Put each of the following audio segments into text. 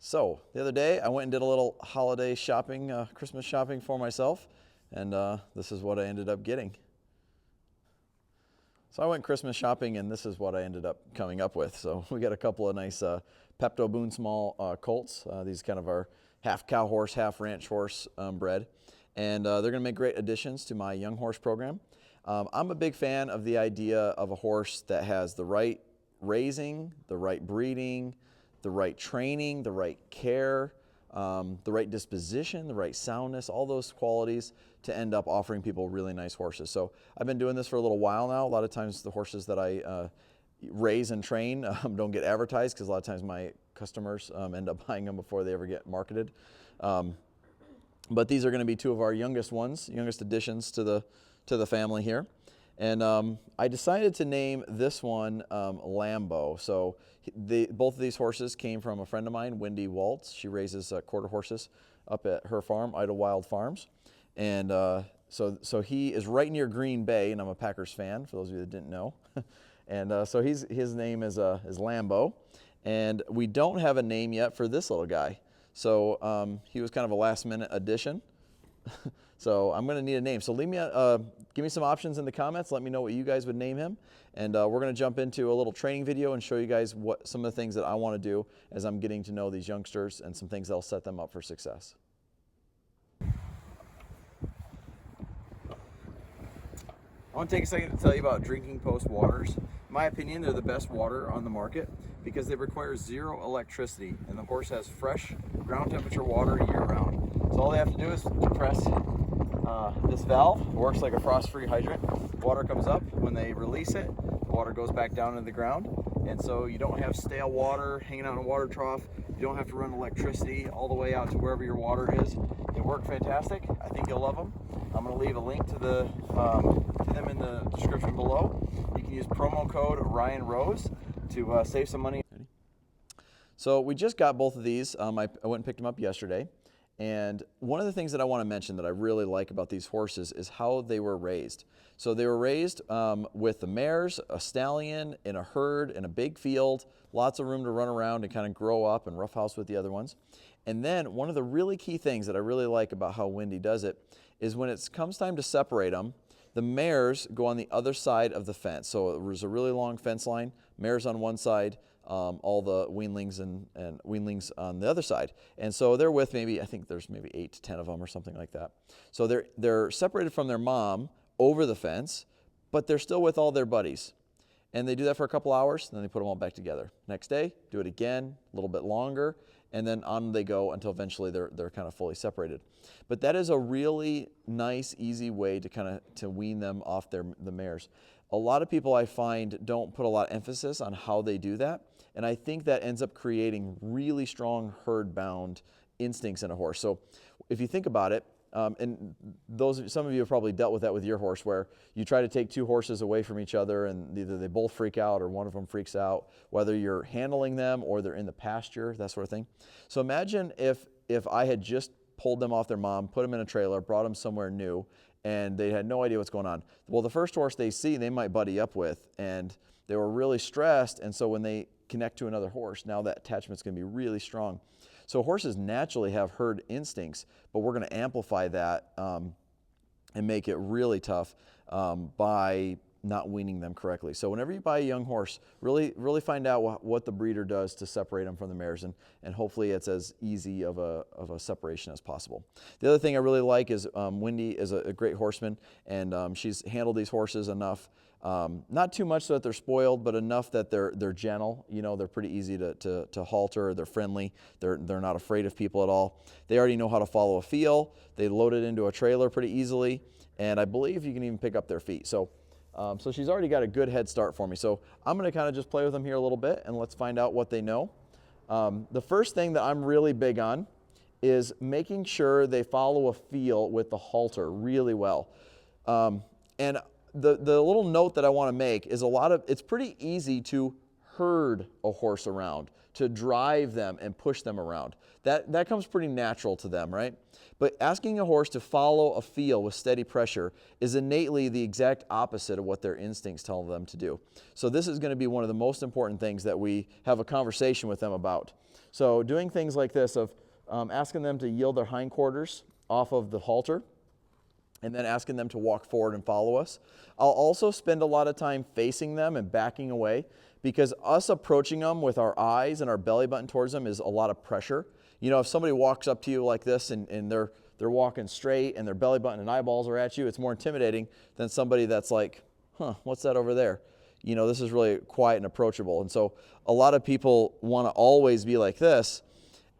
So the other day I went and did a little holiday shopping, Christmas shopping for myself, and this is what I ended up getting. So I went Christmas shopping, and this is what I ended up coming up with. So we got a couple of nice Pepto-Boone small colts. These kind of are half cow horse, half ranch horse bred, and they're going to make great additions to my young horse program. I'm a big fan of the idea of a horse that has the right raising, the right breeding, the right training, the right care, the right disposition, the right soundness, all those qualities to end up offering people really nice horses. So I've been doing this for a little while now. A lot of times the horses that I raise and train don't get advertised because a lot of times my customers end up buying them before they ever get marketed. But these are going to be two of our youngest ones, youngest additions to the family here. And I decided to name this one Lambo. So both of these horses came from a friend of mine, Wendy Waltz. She raises quarter horses up at her farm, Idlewild Farms. And so he is right near Green Bay, and I'm a Packers fan, for those of you that didn't know. And so his name is Lambo. And we don't have a name yet for this little guy. So he was kind of a last-minute addition. So I'm going to need a name. So give me some options in the comments. Let me know what you guys would name him. And we're going to jump into a little training video and show you guys what some of the things that I want to do as I'm getting to know these youngsters and some things that'll set them up for success. I want to take a second to tell you about Drinking Post waters. In my opinion, they're the best water on the market because they require zero electricity, and the horse has fresh ground temperature water year round. So all they have to do is depress this valve. It works like a frost-free hydrant. Water comes up. When they release it, the water goes back down into the ground. And so you don't have stale water hanging out in a water trough. You don't have to run electricity all the way out to wherever your water is. They work fantastic. I think you'll love them. I'm going to leave a link to them in the description below. You can use promo code Ryan Rose to save some money. So we just got both of these. I went and picked them up yesterday. And one of the things that I want to mention that I really like about these horses is how they were raised. So they were raised with the mares, a stallion, in a herd, in a big field, lots of room to run around and kind of grow up and roughhouse with the other ones. And then one of the really key things that I really like about how Wendy does it is when it comes time to separate them, the mares go on the other side of the fence. So there's a really long fence line, mares on one side, all the weanlings and weanlings on the other side. And so they're with I think there's maybe 8 to 10 of them or something like that. So they're separated from their mom over the fence, but they're still with all their buddies. And they do that for a couple hours, and then they put them all back together. Next day, do it again, a little bit longer, and then on they go until eventually they're kind of fully separated. But that is a really nice, easy way to wean them off the mares. A lot of people I find don't put a lot of emphasis on how they do that, and I think that ends up creating really strong herd-bound instincts in a horse. So if you think about it, and some of you have probably dealt with that with your horse, where you try to take two horses away from each other and either they both freak out or one of them freaks out, whether you're handling them or they're in the pasture, that sort of thing. So imagine if I had just pulled them off their mom, put them in a trailer, brought them somewhere new, and they had no idea what's going on. Well, the first horse they see, they might buddy up with, and they were really stressed, and so when they connect to another horse, now that attachment's going to be really strong. So horses naturally have herd instincts, but we're going to amplify that and make it really tough by not weaning them correctly. So whenever you buy a young horse, really find out what the breeder does to separate them from the mares, and hopefully it's as easy of a separation as possible. The other thing I really like is Wendy is a great horseman, and she's handled these horses enough. Not too much so that they're spoiled, but enough that they're gentle. You know, they're pretty easy to halter. They're friendly. They're not afraid of people at all. They already know how to follow a feel. They load it into a trailer pretty easily, and I believe you can even pick up their feet. So she's already got a good head start for me. So I'm going to kind of just play with them here a little bit, and let's find out what they know. The first thing that I'm really big on is making sure they follow a feel with the halter really well. And the little note that I want to make is it's pretty easy to herd a horse around. to drive them and push them around. That comes pretty natural to them, right? But asking a horse to follow a feel with steady pressure is innately the exact opposite of what their instincts tell them to do. So this is going to be one of the most important things that we have a conversation with them about. So doing things like this of asking them to yield their hindquarters off of the halter, and then asking them to walk forward and follow us. I'll also spend a lot of time facing them and backing away, because us approaching them with our eyes and our belly button towards them is a lot of pressure. You know, if somebody walks up to you like this and they're walking straight and their belly button and eyeballs are at you, it's more intimidating than somebody that's like, what's that over there? You know, this is really quiet and approachable. And so a lot of people want to always be like this.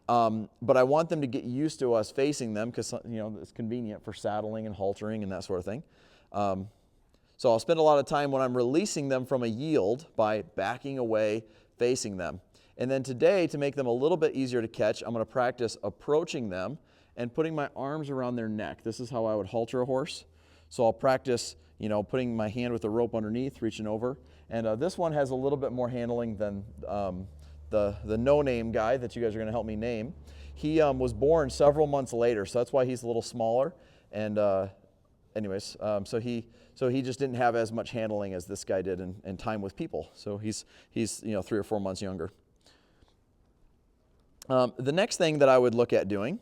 But I want them to get used to us facing them, because, you know, it's convenient for saddling and haltering and that sort of thing. So I'll spend a lot of time when I'm releasing them from a yield by backing away, facing them. And then today, to make them a little bit easier to catch, I'm going to practice approaching them and putting my arms around their neck. This is how I would halter a horse. So I'll practice, you know, putting my hand with the rope underneath, reaching over. And this one has a little bit more handling than the no-name guy that you guys are going to help me name. He was born several months later, so that's why he's a little smaller. And so he just didn't have as much handling as this guy did in time with people. So he's 3 or 4 months younger. The next thing that I would look at doing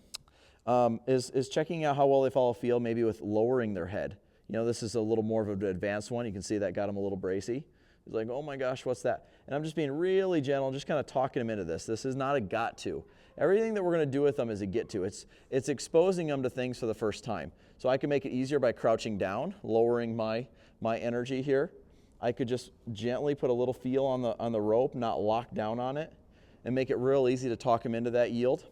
is checking out how well they follow feel, maybe with lowering their head. You know, this is a little more of an advanced one. You can see that got him a little bracy. He's like, oh my gosh, what's that? And I'm just being really gentle, just kind of talking him into this. This is not a got to. Everything that we're going to do with them is a get to. It's exposing them to things for the first time. So I can make it easier by crouching down, lowering my energy here. I could just gently put a little feel on the rope, not lock down on it, and make it real easy to talk him into that yield.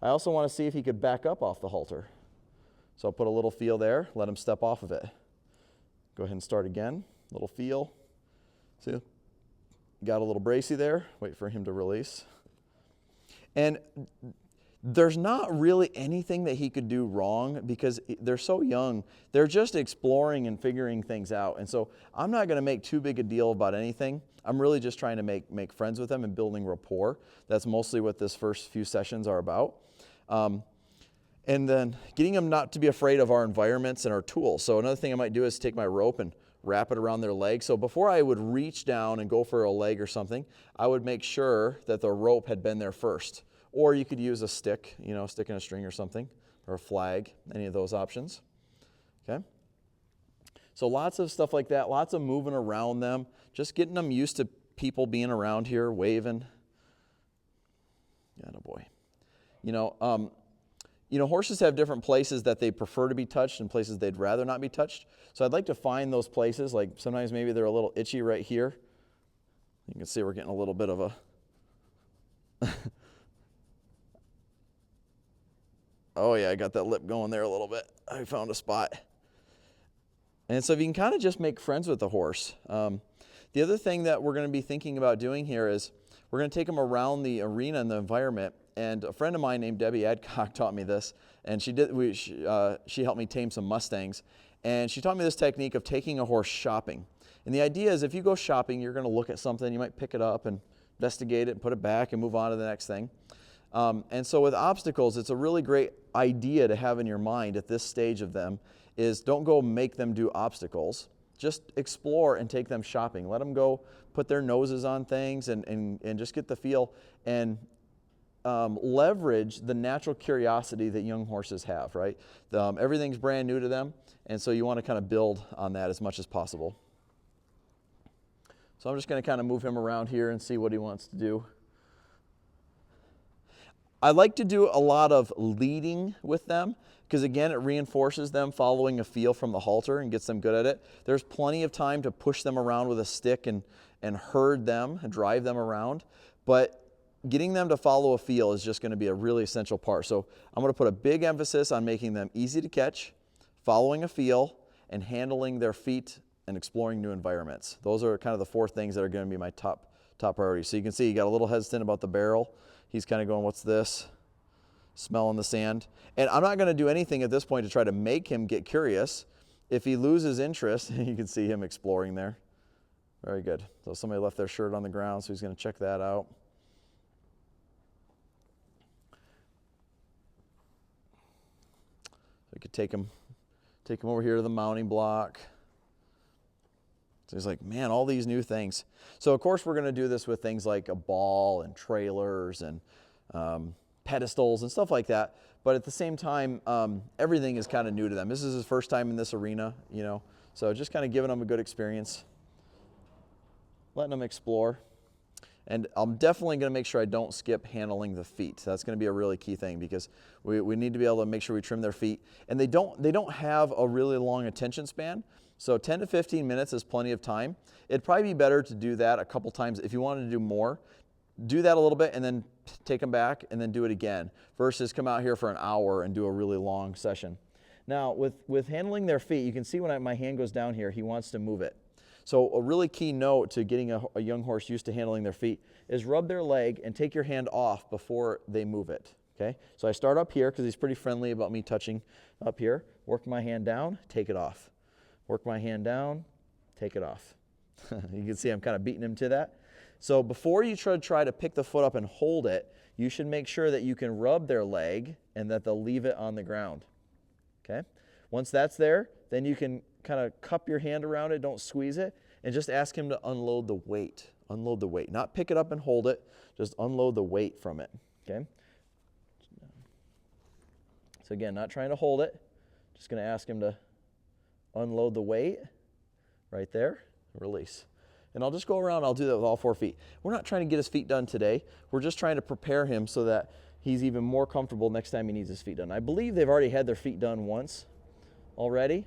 I also want to see if he could back up off the halter. So I'll put a little feel there, let him step off of it. Go ahead and start again, little feel. See, got a little bracy there, wait for him to release. And there's not really anything that he could do wrong, because they're so young. They're just exploring and figuring things out. And so I'm not going to make too big a deal about anything. I'm really just trying to make friends with them and building rapport. That's mostly what this first few sessions are about. And then getting them not to be afraid of our environments and our tools. So another thing I might do is take my rope and wrap it around their leg. So before I would reach down and go for a leg or something, I would make sure that the rope had been there first. Or you could use a stick, you know, stick in a string or something, or a flag, any of those options. Okay? So lots of stuff like that, lots of moving around them, just getting them used to people being around here, waving. Attaboy. Horses have different places that they prefer to be touched and places they'd rather not be touched. So I'd like to find those places, like sometimes maybe they're a little itchy right here. You can see we're getting a little bit of a... Oh yeah, I got that lip going there a little bit. I found a spot. And so if you can kind of just make friends with the horse. The other thing that we're going to be thinking about doing here is we're going to take them around the arena and the environment. And a friend of mine named Debbie Adcock taught me this, and she helped me tame some Mustangs. And she taught me this technique of taking a horse shopping. And the idea is if you go shopping, you're going to look at something, you might pick it up and investigate it and put it back and move on to the next thing. And so with obstacles, it's a really great idea to have in your mind at this stage of them is don't go make them do obstacles. Just explore and take them shopping. Let them go put their noses on things and just get the feel and leverage the natural curiosity that young horses have, right? Everything's brand new to them, and so you want to kind of build on that as much as possible. So I'm just going to kind of move him around here and see what he wants to do. I like to do a lot of leading with them because, again, it reinforces them following a feel from the halter and gets them good at it. There's plenty of time to push them around with a stick and herd them and drive them around, but getting them to follow a feel is just going to be a really essential part. So I'm going to put a big emphasis on making them easy to catch, following a feel, and handling their feet and exploring new environments. Those are kind of the 4 things that are going to be my top priorities. So you can see he got a little hesitant about the barrel. He's kind of going, what's this? Smelling the sand. And I'm not going to do anything at this point to try to make him get curious. If he loses interest, you can see him exploring there. Very good. So somebody left their shirt on the ground, so he's going to check that out. could take him over here to the mounting block. So he's like, man, all these new things. So of course we're going to do this with things like a ball and trailers and pedestals and stuff like that. But at the same time, everything is kind of new to them. This is his first time in this arena, you know. So just kind of giving them a good experience, letting them explore. And I'm definitely going to make sure I don't skip handling the feet. That's going to be a really key thing, because we need to be able to make sure we trim their feet. And they don't have a really long attention span. So 10 to 15 minutes is plenty of time. It'd probably be better to do that a couple times. If you wanted to do more, do that a little bit and then take them back and then do it again, versus come out here for an hour and do a really long session. Now with handling their feet, you can see when my hand goes down here, he wants to move it. So a really key note to getting a young horse used to handling their feet is rub their leg and take your hand off before they move it, okay? So I start up here because he's pretty friendly about me touching up here. Work my hand down, take it off. Work my hand down, take it off. You can see I'm kind of beating him to that. So before you try to pick the foot up and hold it, you should make sure that you can rub their leg and that they'll leave it on the ground, okay? Once that's there, then you can kind of cup your hand around it, don't squeeze it, and just ask him to unload the weight. Unload the weight. Not pick it up and hold it, just unload the weight from it, okay? So again, not trying to hold it, just going to ask him to unload the weight right there, release. And I'll just go around, I'll do that with all 4 feet. We're not trying to get his feet done today. We're just trying to prepare him so that he's even more comfortable next time he needs his feet done. I believe they've already had their feet done once already.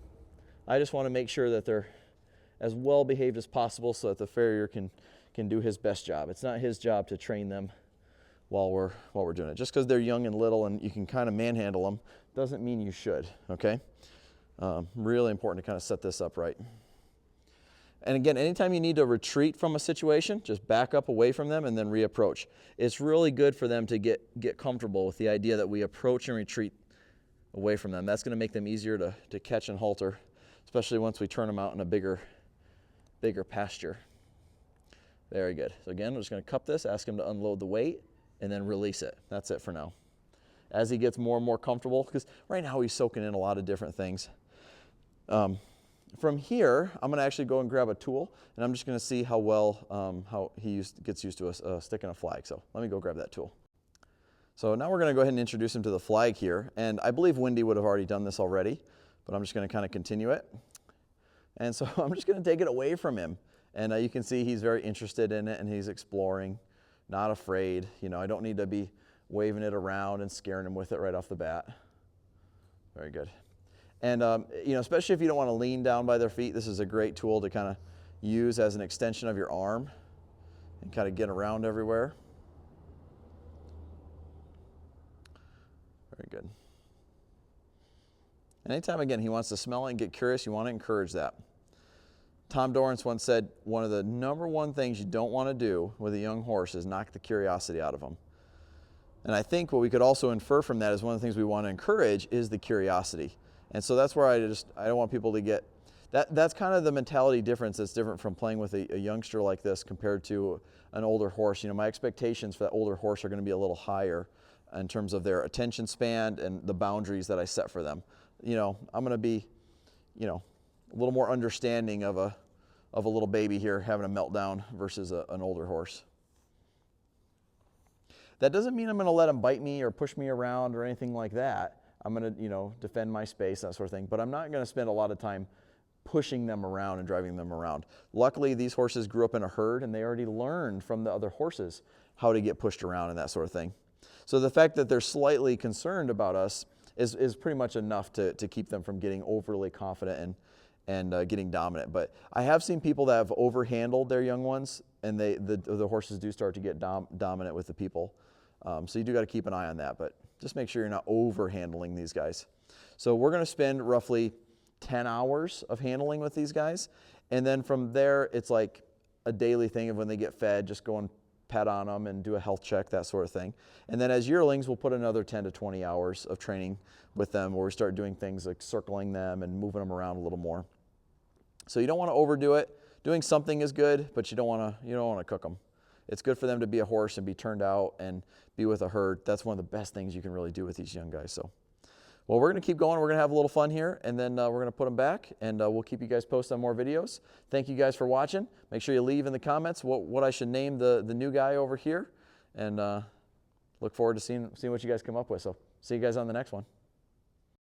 I just want to make sure that they're as well behaved as possible so that the farrier can do his best job. It's not his job to train them while we're doing it. Just because they're young and little and you can kind of manhandle them doesn't mean you should, okay? Really important to kind of set this up right. And again, anytime you need to retreat from a situation, just back up away from them and then reapproach. It's really good for them to get comfortable with the idea that we approach and retreat away from them. That's going to make them easier to catch and halter, especially once we turn them out in a bigger pasture. Very good. So again, we're just going to cup this, ask him to unload the weight, and then release it. That's it for now. As he gets more and more comfortable, because right now he's soaking in a lot of different things. From here, I'm going to actually go and grab a tool, and I'm just going to see how well how he gets used to a stick and a flag. So let me go grab that tool. So now we're going to go ahead and introduce him to the flag here. And I believe Wendy would have already done this already, but I'm just going to kind of continue it. And so I'm just going to take it away from him. And you can see he's very interested in it and he's exploring, not afraid. You know, I don't need to be waving it around and scaring him with it right off the bat. Very good. And, you know, especially if you don't want to lean down by their feet, this is a great tool to kind of use as an extension of your arm and kind of get around everywhere. Very good. Anytime, again, he wants to smell it and get curious, you want to encourage that. Tom Dorrance once said, one of the number one things you don't want to do with a young horse is knock the curiosity out of them. And I think what we could also infer from that is one of the things we want to encourage is the curiosity. And so that's where I don't want people to get, that's kind of the mentality difference that's different from playing with a youngster like this compared to an older horse. You know, my expectations for that older horse are going to be a little higher in terms of their attention span and the boundaries that I set for them. You know, I'm going to be, you know, a little more understanding of a little baby here having a meltdown versus an older horse. That doesn't mean I'm going to let him bite me or push me around or anything like that. I'm going to, you know, defend my space, that sort of thing. But I'm not going to spend a lot of time pushing them around and driving them around. Luckily, these horses grew up in a herd and they already learned from the other horses how to get pushed around and that sort of thing. So the fact that they're slightly concerned about us is pretty much enough to keep them from getting overly confident and getting dominant. But I have seen people that have overhandled their young ones, and the horses do start to get dominant with the people. So you do got to keep an eye on that, but just make sure you're not overhandling these guys. So we're going to spend roughly 10 hours of handling with these guys, and then from there it's like a daily thing of when they get fed, just go and pet on them and do a health check, that sort of thing. And then as yearlings, we'll put another 10 to 20 hours of training with them where we start doing things like circling them and moving them around a little more. So you don't want to overdo it. Doing something is good, but you don't want to cook them. It's good for them to be a horse and be turned out and be with a herd. That's one of the best things you can really do with these young guys. So Well, we're going to keep going. We're going to have a little fun here, and then we're going to put them back, and we'll keep you guys posted on more videos. Thank you guys for watching. Make sure you leave in the comments what I should name the new guy over here, and look forward to seeing what you guys come up with. So see you guys on the next one.